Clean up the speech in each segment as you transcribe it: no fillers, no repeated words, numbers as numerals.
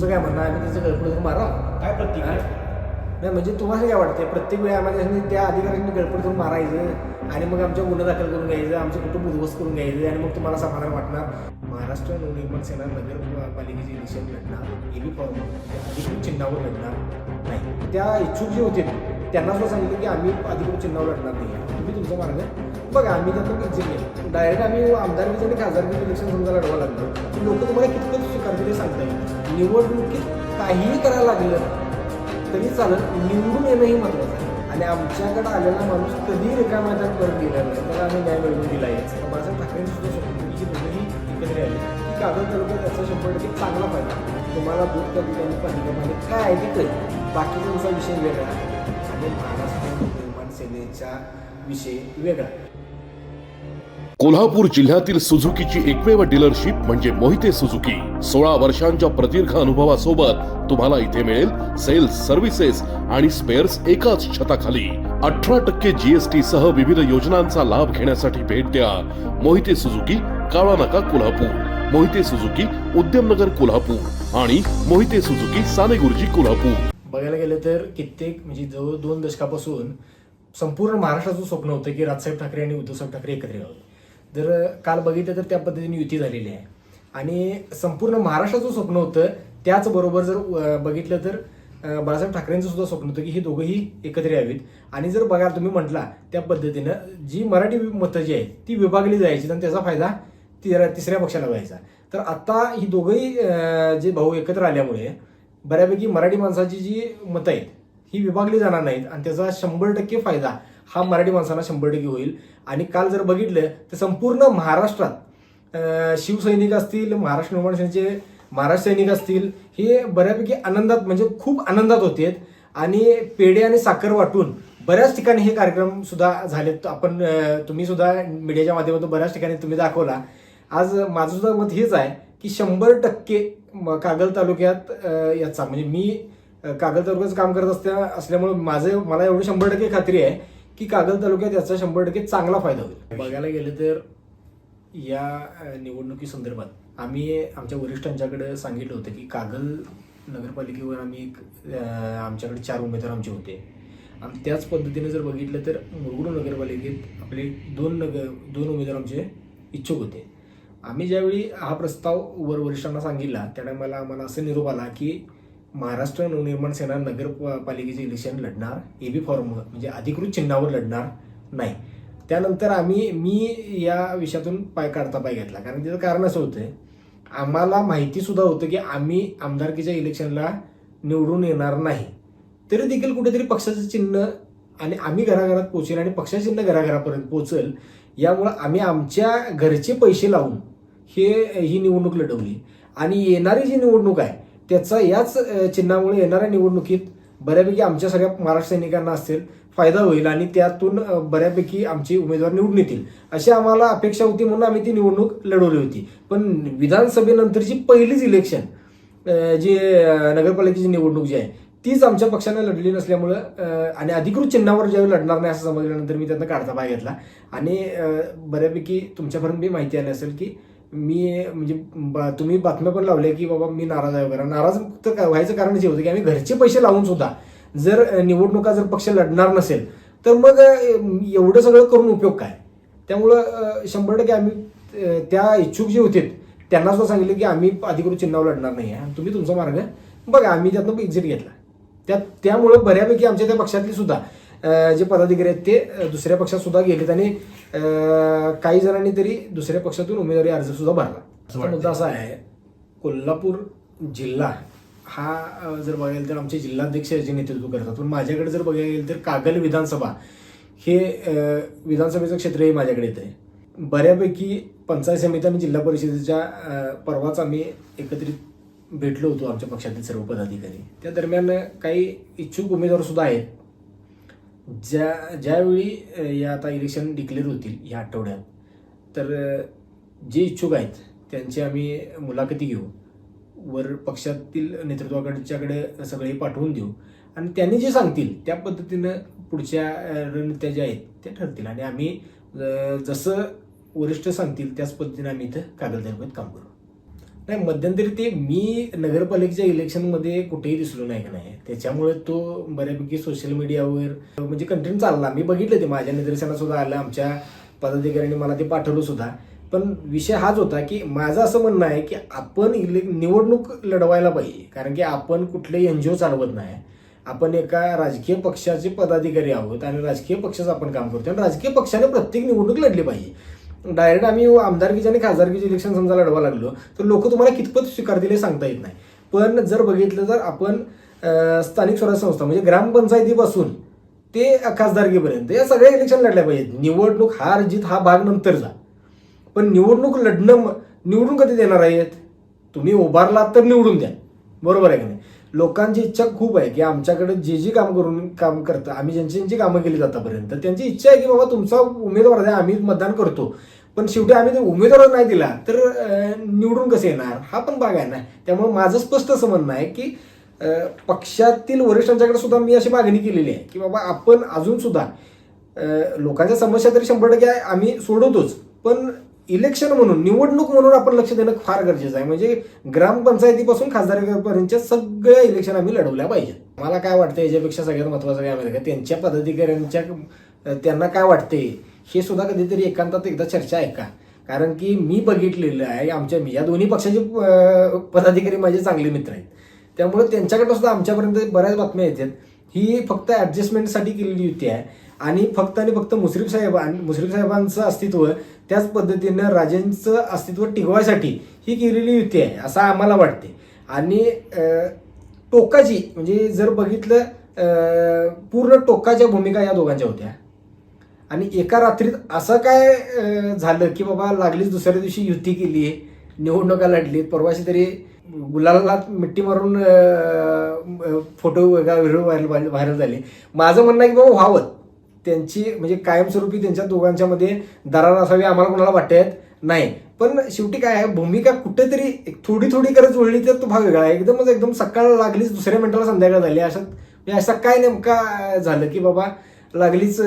तुमचं काय म्हणणं, आम्ही त्याचं गळपड मारा काय प्रत्येक नाही म्हणजे तुम्हाला काय वाटते प्रत्येक वेळी आम्हाला त्या अधिकाऱ्यांनी गळपड करून मारायचं आणि मग आमच्या गुन्हा दाखल करून घ्यायचं, आमचं कुटुंब उद्ध्वस्त करून घ्यायचं आणि मग तुम्हाला समाधान वाटणार. महाराष्ट्र नवनिर्माण सेना नगरपालिकेचे इलेक्शन लढणार एबी फॉर्म अधिकृत चिन्हावर लढणार नाही. त्या इच्छुक जे होते त्यांना सुद्धा सांगितलं की आम्ही अधिकृत चिन्हावर लढणार नाही, तुम्ही तुमचा मार्ग बघा. आम्ही त्यातून एक्झिट केलं डायरेक्ट आम्ही आमदारकीचं आणि खासदारकीचं इलेक्शन समजा लढवा लागलो की लोक तुम्हाला कितपत स्वीकारते ते सांगता येईल. निवडणुकीत काहीही करायला लागलं तरी चालत, निवडून येणं ही महत्त्वाचं आहे. आणि आमच्याकडे आलेला माणूस कधी रिकाम्यात परत गेला नाही, त्याला आम्ही न्याय मिळवून दिला आहे. बाळासाहेब ठाकरेंनी सुद्धा स्वप्न की दोघेही एकत्र आले की कागद तालुक्यात त्याचा 100% चांगला फायदा. तुम्हाला दूध त्या दुधाने पाणी काय आहे ते कळेल, बाकी तुमचा विषय वेगळा आणि महाराष्ट्र निर्माण सेनेचा विषय वेगळा. कोल्हापूर जिल्ह्यातील सुझुकीची एकमेव डीलरशिप म्हणजे मोहिते सुझुकी. 16 वर्षांच्या प्रदीर्घ अनुभवासोबत तुम्हाला इथे मिळेल सेल्स, सर्व्हिसेस आणि स्पेअर्स एकाच छताखाली. 18% GST सह विविध योजनांचा लाभ घेण्यासाठी भेट द्या. मोहिते सुझुकी, काळानाका, कोल्हापूर. मोहिते सुझुकी, उद्यमनगर, कोल्हापूर आणि मोहिते सुझुकी, सानेगुरुजी, कोल्हापूर. बघायला गेलं तर कित्येक म्हणजे जवळ 2 दशकापासून संपूर्ण महाराष्ट्राचं स्वप्न होतं की राजसाहेब ठाकरे आणि उद्धवसाहेब ठाकरे एकत्र यावे. जर काल बघितलं तर त्या पद्धतीने युती झालेली आहे आणि संपूर्ण महाराष्ट्राचं स्वप्न होतं. त्याचबरोबर जर बघितलं तर बाळासाहेब ठाकरेंचं सुद्धा स्वप्न होतं की हे दोघंही एकत्र यावीत. आणि जर बघा तुम्ही म्हटला त्या पद्धतीनं जी मराठी मतं जी आहेत ती विभागली जायची आणि त्याचा फायदा तिसऱ्या पक्षाला व्हायचा. तर आता ही दोघंही जे भाऊ एकत्र आल्यामुळे बऱ्यापैकी मराठी माणसाची जी मतं आहेत ही विभागली जाणार नाहीत आणि त्याचा 100% फायदा हा मराठी माणसांना 100% होईल. आणि काल जर बघितलं तर संपूर्ण महाराष्ट्रात शिवसैनिक असतील, महाराष्ट्र निर्माण सेनेचे महाराष्ट्र सैनिक असतील, हे बऱ्यापैकी आनंदात म्हणजे खूप आनंदात होते आणि पेढे आणि साखर वाटून बऱ्याच ठिकाणी हे कार्यक्रम सुद्धा झालेत. आपण तुम्ही सुद्धा मीडियाच्या माध्यमातून बऱ्याच ठिकाणी तुम्ही दाखवला. आज माझं सुद्धा मत हेच आहे की 100% कागल तालुक्यात याचा म्हणजे मी कागल तालुक्याचं काम करत असल्यामुळे मला एवढी 100% खात्री आहे की कागल तालुक्यात याचा 100% चांगला फायदा होईल. बघायला गेलं तर या निवडणुकी संदर्भात आम्ही आमच्या वरिष्ठांच्याकडे सांगितलं होतं की कागल नगरपालिकेवर आम्ही आमच्याकडे 4 उमेदवार आमचे होते आणि त्याच पद्धतीने जर बघितलं तर मुरगुड नगरपालिकेत आपले 2 उमेदवार आमचे इच्छुक होते. आम्ही ज्यावेळी हा प्रस्ताव वरिष्ठांना सांगितला त्या टायमाला आम्हाला असं निरोप आला की महाराष्ट्र नवनिर्माण सेना नगरपालिकेचे इलेक्शन लढणार एबी फॉर्म म्हणजे अधिकृत चिन्हावर लढणार नाही. त्यानंतर मी या विषयातून पाय घेतला. कारण त्याचं कारण असं होतं आम्हाला माहिती सुद्धा होतं की आम्ही आमदारकीच्या इलेक्शनला निवडून येणार नाही, तरी देखील कुठेतरी पक्षाचं चिन्ह आणि आम्ही घराघरात पोहोचेल आणि पक्षाचं चिन्ह घराघरापर्यंत पोहोचेल यामुळं आम्ही आमच्या घरचे पैसे लावून ही निवडणूक लढवली. आणि येणारी जी निवडणूक आहे त्याचा याच चिन्हामुळे येणाऱ्या निवडणुकीत बऱ्यापैकी आमच्या सगळ्या महाराष्ट्र सैनिकांना असेल फायदा होईल आणि त्यातून बऱ्यापैकी आमचे उमेदवार निवडून येतील अशी आम्हाला अपेक्षा होती, म्हणून आम्ही ती निवडणूक लढवली होती. पण विधानसभेनंतरची पहिलीच इलेक्शन जी नगरपालिकेची निवडणूक जी आहे तीच आमच्या पक्षाने लढली नसल्यामुळं आणि अधिकृत चिन्हावर ज्यावेळी लढणार नाही असं समजल्यानंतर मी त्यातनं काढता पाय घेतला. आणि बऱ्यापैकी तुमच्यापर्यंत मी माहिती आली असेल की मी म्हणजे तुम्ही बातम्या पण लावल्या की बाबा मी नाराज आहे वगैरे. नाराज फक्त व्हायचं कारण जे होतं की आम्ही घरचे पैसे लावून सुद्धा जर निवडणुका जर पक्ष लढणार नसेल तर मग एवढं सगळं करून उपयोग काय. त्यामुळं 100% आम्ही त्या इच्छुक जे होते त्यांना सुद्धा सांगितलं की आम्ही अधिकृत चिन्हावर लढणार नाही आहे, तुम्ही तुमचा मार्ग बघा. आम्ही त्यातनं एक्झिट घेतला. त्यामुळं बऱ्यापैकी आमच्या त्या पक्षातली सुद्धा जे पदाधिकारी आहेत ते दुसऱ्या पक्षात सुद्धा गेलेत आणि काही जणांनी तरी दुसऱ्या पक्षातून उमेदवारी अर्ज सुद्धा भरला. मुद्दा असा आहे कोल्हापूर जिल्हा हा जर बघायला तर आमचे जिल्हाध्यक्ष जे नेतृत्व करतात, पण माझ्याकडे जर बघायला गेलं तर कागल विधानसभा हे विधानसभेचं क्षेत्रही माझ्याकडे येत आहे. बऱ्यापैकी पंचायत समिती आणि जिल्हा परिषदेच्या परवाच आम्ही एकत्रित भेटलो होतो आमच्या पक्षातील सर्व पदाधिकारी. त्या दरम्यान काही इच्छुक उमेदवार सुद्धा आहेत. ज्यावेळी या आता इलेक्शन डिक्लेअर होतील ह्या आठवड्यात तर जे इच्छुक आहेत त्यांची आम्ही मुलाखती घेऊ, वर पक्षातील नेतृत्वाकडच्याकडे सगळे पाठवून देऊ आणि त्यांनी जे सांगतील त्या पद्धतीनं पुढच्या रणनीत्या ज्या आहेत त्या ठरतील आणि आम्ही जसं वरिष्ठ सांगतील त्याच पद्धतीने आम्ही इथं कागल तालुक्यात काम करू. नाही, मध्यंतरी ते मी नगरपालिकेच्या इलेक्शनमध्ये कुठेही दिसलो नाही का नाही, त्याच्यामुळे तो बऱ्यापैकी सोशल मीडियावर म्हणजे कंटिन्यू चालला. मी बघितलं ते, माझ्या निदर्शनात सुद्धा आलं, आमच्या पदाधिकाऱ्यांनी मला ते पाठवलं सुद्धा. पण विषय हाच होता की माझं असं म्हणणं आहे की आपण निवडणूक लढवायला पाहिजे, कारण की आपण कुठलेही NGO चालवत नाही, आपण एका राजकीय पक्षाचे पदाधिकारी आहोत आणि राजकीय पक्षाचं आपण काम करतो आणि राजकीय पक्षाने प्रत्येक निवडणूक लढली पाहिजे. डायरेक्ट आम्ही आमदारकीचे आणि खासदारकीचे इलेक्शन समजा लढवा लागलो तर लोक तुम्हाला कितपत स्वीकारतील हे सांगता येत नाही. पण जर बघितलं तर आपण स्थानिक स्वराज्य संस्था म्हणजे ग्रामपंचायतीपासून ते खासदारकीपर्यंत या सगळ्या इलेक्शन लढल्या पाहिजेत. निवडणूक हार जीत हा भाग नंतरचा, पण निवडणूक लढणं, निवडून कधी देणार आहेत? तुम्ही उभारलात तर निवडून द्या, बरोबर आहे की नाही? लोकांची इच्छा खूप आहे की आमच्याकडे जे काम करतं, आम्ही ज्यांची कामं केली आतापर्यंत त्यांची इच्छा आहे की बाबा तुमचा उमेदवार द्या, आम्ही मतदान करतो. पण शेवटी आम्ही ते उमेदवार नाही दिला तर निवडून कसे येणार, हा पण भाग आहे ना. त्यामुळे माझं स्पष्ट असं म्हणणं आहे की पक्षातील वरिष्ठांच्याकडे सुद्धा मी अशी मागणी केलेली आहे की बाबा आपण अजून सुद्धा लोकांच्या समस्या तरी 100% आम्ही सोडवतोच, पण इलेक्शन म्हणून, निवडणूक म्हणून आपण लक्ष देणं फार गरजेचं आहे. म्हणजे ग्रामपंचायतीपासून खासदारकीपर्यंतच्या सगळ्या इलेक्शन आम्ही लढवल्या पाहिजेत. मला काय वाटतं याच्यापेक्षा सगळ्यात महत्त्वाचं काय माहिती का, त्यांच्या पदाधिकाऱ्यांच्या त्यांना काय वाटते हे सुद्धा कधीतरी एकांतात एकदा चर्चा ऐका. कारण की मी बघितलेलं आहे, या दोन्ही पक्षाचे पदाधिकारी माझे चांगले मित्र आहेत, त्यामुळे त्यांच्याकडे सुद्धा आमच्यापर्यंत बऱ्याच बातम्या येतात. ही फक्त ॲडजस्टमेंटसाठी केलेली युती आहे आणि फक्त मुश्रीफ साहेबांचं अस्तित्व त्याच पद्धतीनं राजेंचं अस्तित्व टिकवायसाठी ही केलेली युती आहे असं आम्हाला वाटते. आणि टोकाची म्हणजे जर बघितलं पूर्ण टोकाच्या भूमिका या दोघांच्या होत्या. आणि एका रात्रीत असं काय झालं की बाबा लागलीच दुसऱ्या दिवशी युती केली, निवडणुका लढलीत, परवाशी तरी गुलाला मिट्टी मारून फोटो व्हिडिओ व्हायरल झाले. माझं म्हणणं आहे की बाबा व्हावं, त्यांची म्हणजे कायमस्वरूपी त्यांच्या दोघांच्या मध्ये दरार असावी आम्हाला कोणाला वाटत नाही. पण शेवटी काय आहे, भूमिका कुठेतरी थोडी करत जुळली तर तो भाग वेगळा आहे. एकदम सकाळ लागलीच दुसऱ्या मिनिटाला संध्याकाळ झाली, असं काय नेमका झालं की बाबा लागलीच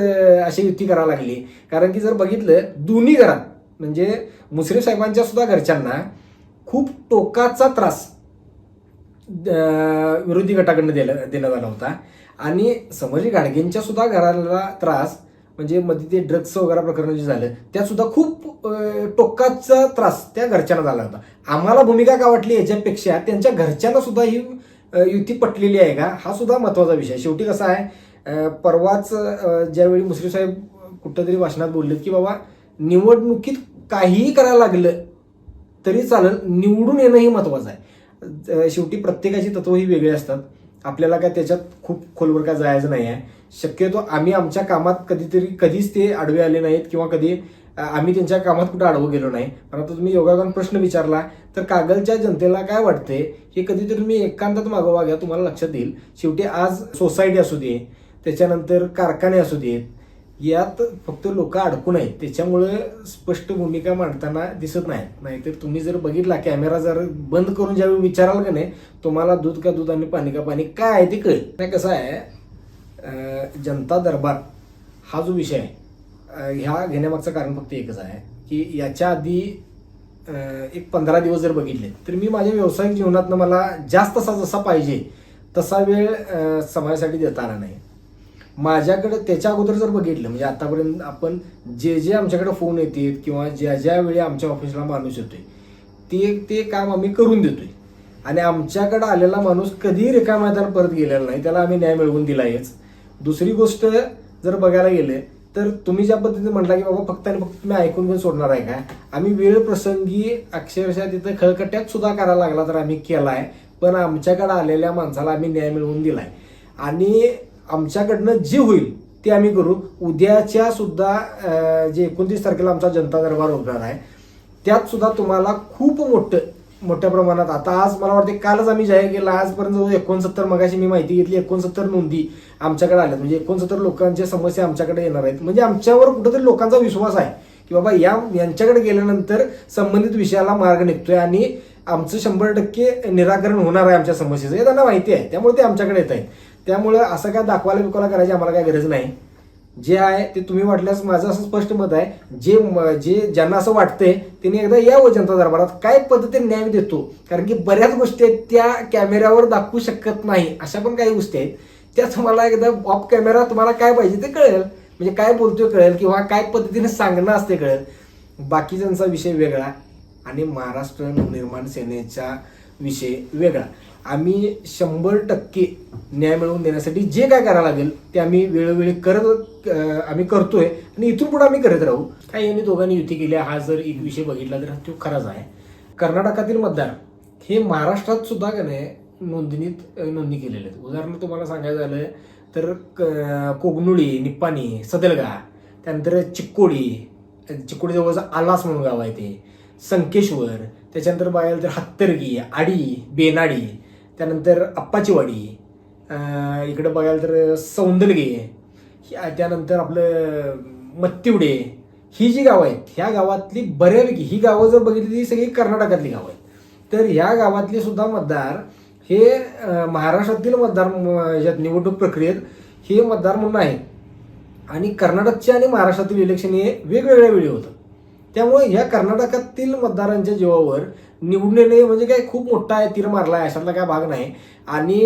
अशी युती करायला लागली. कारण की जर बघितलं दोन्ही घरात म्हणजे मुश्रीफ साहेबांच्या सुद्धा घरच्यांना खूप टोकाचा त्रास विरोधी गटाकडनं देण्यात आला होता आणि समर्जी घाडगेंच्या सुद्धा घराला त्रास म्हणजे मध्ये ते ड्रग्स वगैरे प्रकरण जे झालं त्यात सुद्धा खूप टोकाचा त्रास त्या घरच्यांना झाला होता. आम्हाला भूमिका का वाटली याच्यापेक्षा त्यांच्या घरच्यांना सुद्धा ही युती पटलेली आहे का हा सुद्धा महत्वाचा विषय. शेवटी कसं आहे, परवाच ज्यावेळी मुश्रीफ साहेब कुठंतरी भाषणात बोलले की बाबा निवडणुकीत काहीही करायला लागलं तरी चालेल, निवडून येणं ही महत्वाचं आहे. शेवटी प्रत्येकाची तत्व ही वेगळी असतात, आपल्याला काय त्याच्यात खूप खोलवर काय जायचं नाही आहे. शक्यतो आम्ही आमच्या कामात कधीच ते आडवे आले नाहीत किंवा कधी आम्ही त्यांच्या कामात कुठं आडवं गेलो नाही. पण आता तुम्ही योगायोगाने प्रश्न विचारला तर कागलच्या जनतेला काय वाटते हे कधीतरी तुम्ही एकांतात मागोवा घ्या, तुम्हाला लक्षात येईल. शेवटी आज सोसायटी असू दे, त्याच्यानंतर कारखाने असू देत, यात फक्त लोक अडकून आहेत, त्याच्यामुळे स्पष्ट भूमिका मांडताना दिसत नाहीतर तुम्ही जर बघितला कॅमेरा जर बंद करून ज्यावेळी विचाराल का नाही तुम्हाला दूध का दूध आणि पाणी का पाणी काय आहे ते कळेल. नाही कसं आहे, जनता दरबार हा जो विषय आहे ह्या घेण्यामागचं कारण फक्त एकच आहे की याच्या आधी एक 15 दिवस जर बघितले तर मी माझ्या व्यावसायिक जीवनातनं मला जास्त जसा पाहिजे तसा वेळ समाजासाठी देता आला नाही. माझ्याकडे त्याच्या अगोदर जर बघितलं म्हणजे आतापर्यंत आपण जे आमच्याकडे फोन येतात किंवा ज्या वेळी आमच्या ऑफिसला माणूस येतोय ते काम आम्ही करून देतोय आणि आमच्याकडे आलेला माणूस कधी रिकाम्यादार परत गेलेला नाही, त्याला आम्ही न्याय मिळवून दिलायच. दुसरी गोष्ट जर बघायला गेले तर तुम्ही ज्या पद्धतीने म्हटला की बाबा फक्त आणि फक्त तुम्ही ऐकून घेऊन सोडणार आहे का, आम्ही वेळ प्रसंगी अक्षरशः तिथं खळकट्यात सुद्धा करायला लागला तर आम्ही केलाय, पण आमच्याकडे आलेल्या माणसाला आम्ही न्याय मिळवून दिलाय आणि आमच्याकडनं जे होईल ते आम्ही करू. उद्याच्या सुद्धा जे 29 तारखेला आमचा जनता दरबार होणार आहे त्यात सुद्धा तुम्हाला खूप मोठ्या प्रमाणात आता आज मला वाटते कालच आम्ही जाहीर केला, आजपर्यंत 69 मगाशी मी माहिती घेतली 69 नोंदी आमच्याकडे आल्यात. म्हणजे 69 लोकांच्या समस्या आमच्याकडे येणार आहेत. म्हणजे आमच्यावर कुठेतरी लोकांचा विश्वास आहे की बाबा यांच्याकडे गेल्यानंतर संबंधित विषयाला मार्ग निघतोय आणि आमचं 100% निराकरण होणार आहे आमच्या समस्येचं, हे त्यांना माहिती आहे. त्यामुळे ते आमच्याकडे येत आहेत. त्यामुळे असं काय दाखवायला करायची आम्हाला काय गरज नाही. जे आहे ते तुम्ही वाटल्यास माझं असं स्पष्ट मत आहे, जे ज्यांना असं वाटतंय त्यांनी एकदा यावं जनता दरबारात, काय पद्धतीने न्याय देतो. कारण की बऱ्याच गोष्टी आहेत त्या कॅमेऱ्यावर दाखवू शकत नाही, अशा पण काही गोष्टी आहेत त्या तुम्हाला एकदा ऑफ कॅमेरा तुम्हाला काय पाहिजे ते कळेल, म्हणजे काय बोलतोय कळेल किंवा काय पद्धतीने सांगणं असते कळेल. बाकीच्यांचा विषय वेगळा आणि महाराष्ट्र नवनिर्माण सेनेचा विषय वेगळा. आम्ही 100% न्याय मिळवून देण्यासाठी जे काय करायला लागेल ते आम्ही वेळोवेळी आम्ही करतोय आणि इथून पुढे आम्ही करत राहू. काही यांनी दोघांनी युती केली, हा जर एक विषय बघितला तर तो खराच आहे. कर्नाटकातील मतदार हे महाराष्ट्रात सुद्धा का नाही नोंदणी केलेले आहेत. उदाहरण तुम्हाला सांगायचं झालं तर कोगनुळी, निप्पाणी, सदलगा, त्यानंतर चिक्कोडी जवळचं आलास म्हणून गाव आहे ते, संकेश्वर, त्याच्यानंतर बघायला तर हत्तरगी, आडी, बेनाडी, त्यानंतर अप्पाचीवाडी, इकडे बघायला तर सौंदलगे, त्यानंतर आपलं मत्तिवडे, ही जी गावं आहेत ह्या गावातली बऱ्यापैकी ही गावं जर बघितली ती सगळी कर्नाटकातली गावं आहेत. तर ह्या गावातले सुद्धा मतदार हे महाराष्ट्रातील मतदार ह्याच्यात निवडणूक प्रक्रियेत हे मतदार म्हणून आहेत. आणि कर्नाटकचे आणि महाराष्ट्रातील इलेक्शन हे वेगवेगळ्या वेळी होतं. त्यामुळे ह्या कर्नाटकातील मतदारांच्या जीवावर निवडून येणे म्हणजे काय खूप मोठा आहे, तीर मारला आहे अशातला काय भाग नाही. आणि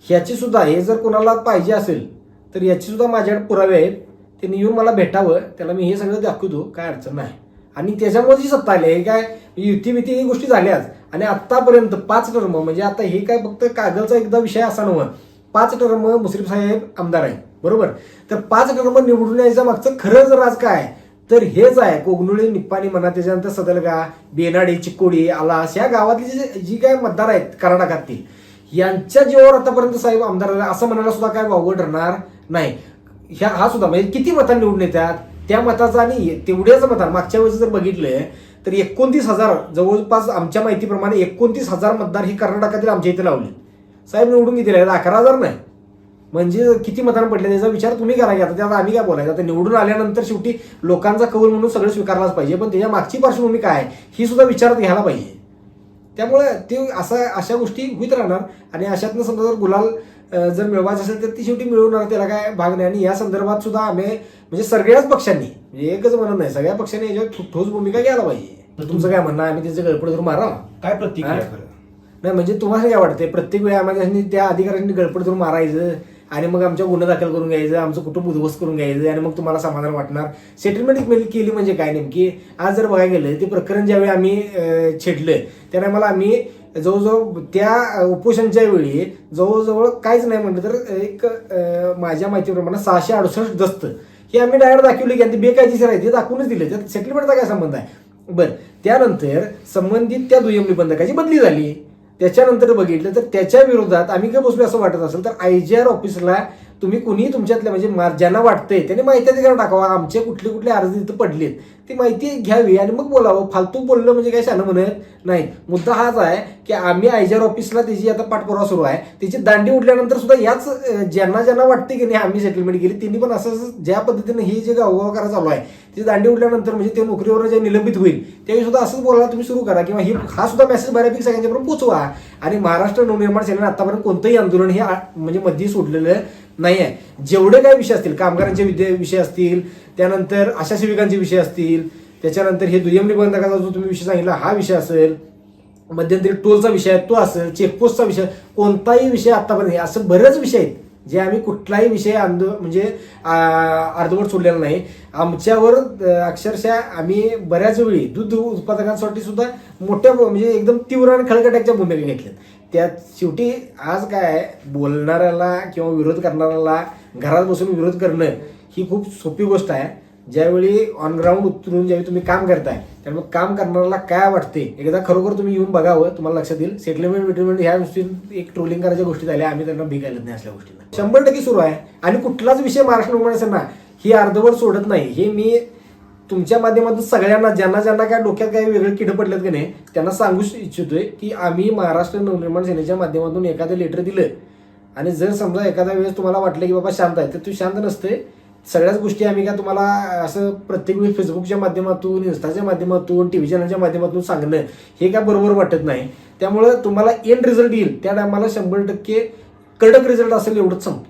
ह्याची सुद्धा हे जर कोणाला पाहिजे असेल तर याची सुद्धा माझ्याकडे पुरावे आहेत, त्यांनी येऊन मला भेटावं, त्याला मी हे सगळं दाखवतो, काय अडचण नाही. आणि त्याच्यामुळे जी सत्ता आली आहे काय युती ही गोष्टी झाल्याच. आणि आतापर्यंत 5 टर्म म्हणजे आता हे काय फक्त कागलचा एकदा विषय असा नव्हता, 5 टर्म मुश्रीफ साहेब आमदार आहेत बरोबर. तर 5 टर्म निवडून यायचं मागचं खरं जर राज काय तर हेच आहे. कोगनुळी, निप्पाणी म्हणा, त्याच्यानंतर सदलगा, बेनाडी, चिक्कोडी, आलास या गावातली जी काय मतदार आहेत कर्नाटकातील यांच्या जीवावर आतापर्यंत साहेब आमदार असं म्हणायला सुद्धा काय वावगं ठरणार नाही. हा सुद्धा म्हणजे किती मतं निवडून येतात त्या मताचा आणि तेवढ्याच मतात मागच्या वेळेस जर बघितलं तर 29,000 जवळपास आमच्या माहितीप्रमाणे 29,000 मतदार ही कर्नाटकातील आमच्या इथे लावले. साहेब निवडून किती राहिले? 11,000 नाही. म्हणजे किती मतांना पडले त्याचा विचार तुम्ही करा की आता त्यात आम्ही काय बोलायचं. आता निवडून आल्यानंतर शेवटी लोकांचा कौल म्हणून सगळं स्वीकारलाच पाहिजे, पण त्याच्या मागची पार्श्वभूमी काय ही सुद्धा विचारात घ्यायला पाहिजे. त्यामुळे ते अशा गोष्टी होत राहणार. आणि अशातनं समजा जर गुलाल जर मिळवायचं असेल तर ती शेवटी मिळवणार, त्याला काय भाग नाही. आणि या संदर्भात सुद्धा आम्ही म्हणजे सगळ्याच पक्षांनी म्हणजे एकच म्हणत नाही, सगळ्या पक्षांनी याच्यावर ठोस भूमिका घ्यायला पाहिजे. तुमचं काय म्हणणं आहे? आम्ही त्याचं गळपड धरून मारा काय प्रतिक्रिया खरं नाही म्हणजे तुम्हाला काय वाटतंय? प्रत्येक वेळी आम्हाला त्या अधिकाऱ्यांनी गळपड धरून मारायचं आणि मग आमच्या गुन्हा दाखल करून घ्यायचं, आमचं कुटुंब उद्ध्वस्त करून घ्यायचं आणि मग तुम्हाला समाधान वाटणार. सेटलमेंट केली म्हणजे काय नेमकी? आज जर बघायला गेलं ते प्रकरण ज्यावेळी आम्ही छेडलं त्या टायमाला आम्ही जवळजवळ त्या उपोषणच्या वेळी जवळजवळ काहीच नाही म्हटलं तर एक माझ्या माहितीप्रमाणे 668 दस्त हे आम्ही डायरेक्ट दाखवले की बेकायदेशीर आहे ते दाखवूनच दिले. त्यात सेटलमेंटचा काय संबंध आहे? बरं, त्यानंतर संबंधित त्या दुय्यम निबंधकाची बदली झाली. त्याच्यानंतर बघितलं तर त्याच्या विरोधात आम्ही काय बसलो असं वाटत असेल तर IGR ऑफिसला तुम्ही कुणी तुमच्यातल्या म्हणजे ज्यांना वाटतंय त्याने माहिती अधिकार टाकावा. आमचे कुठले अर्ज तिथं पडलेत ती माहिती घ्यावी आणि मग बोलावं. फालतू बोललं म्हणजे काय शानं म्हणत नाही. मुद्दा हाच आहे की आम्ही IGR ऑफिसला त्याची आता पाठपुरावा सुरू आहे. त्याची दांडी उठल्यानंतर सुद्धा याच ज्यांना वाटते की नाही आम्ही सेटलमेंट केली त्यांनी पण असं ज्या पद्धतीने ही जे गावगाव करा चालू आहे त्याची दांडी उठल्यानंतर म्हणजे ते नोकरीवर जे निलंबित होईल त्यावेळी सुद्धा असंच बोलायला तुम्ही सुरू करा किंवा हा सुद्धा मेसेज बऱ्यापैकी सगळ्यांच्यापर्यंत पोचवा. आणि महाराष्ट्र नवनिर्माण सेनेने आतापर्यंत कोणतंही आंदोलन हे म्हणजे मध्ये सोडलेलं नाही आहे. जेवढे काही विषय असतील, कामगारांचे विषय असतील, त्यानंतर आशा सेविकांचे विषय असतील, त्याच्यानंतर हे दुय्यम निबंधकाचा जो तुम्ही विषय सांगितला हा विषय असेल, मध्यंतरी टोलचा विषय तो असेल, चेकपोस्टचा विषय, कोणताही विषय आतापर्यंत असं बरेच विषय आहेत जे आम्ही कुठलाही विषय म्हणजे अर्धवट सोडलेला नाही. आमच्यावर अक्षरशः आम्ही बऱ्याच वेळी दूध उत्पादकांसाठी सुद्धा मोठ्या म्हणजे एकदम तीव्र आणि खळखट्याच्या भूमिका घेतल्यात. त्यात शेवटी आज काय बोलणाऱ्याला किंवा विरोध करणाऱ्याला घरात बसून विरोध करणं ही खूप सोपी गोष्ट आहे. ज्यावेळी ऑन ग्राउंड उतरून ज्यावेळी तुम्ही काम करताय त्यामुळे काम करणाऱ्याला काय वाटते एकदा खरोखर तुम्ही येऊन बघावं, तुम्हाला लक्षात येईल. सेटलमेंट ह्या गोष्टी एक ट्रोलिंग करायच्या गोष्टी झाल्या, आम्ही त्यांना भिकायला नाही असल्या गोष्टींना 100% सुरू आहे. आणि कुठलाच विषय महाराष्ट्र नवनिर्माण ना ही अर्धवट सोडत नाही. हे मी तुमच्या माध्यमातून सगळ्यांना ज्यांना काय डोक्यात काही वेगळे किडं पडलेत की नाही त्यांना सांगू इच्छितोय की आम्ही महाराष्ट्र नवनिर्माण सेनेच्या माध्यमातून एखादं लेटर दिलं आणि जर समजा एखाद्या वेळेस तुम्हाला वाटलं की बाबा शांत आहे तर तू शांत नसते. सगळ्याच गोष्टी आम्ही का तुम्हाला असं प्रत्येक वेळी फेसबुकच्या माध्यमातून, इन्स्टाच्या माध्यमातून, TV चॅनलच्या माध्यमातून सांगणं हे काय बरोबर वाटत नाही. त्यामुळं तुम्हाला एंड रिझल्ट येईल त्या टायमाला 100% कडक रिझल्ट असेल एवढंच सांगतो.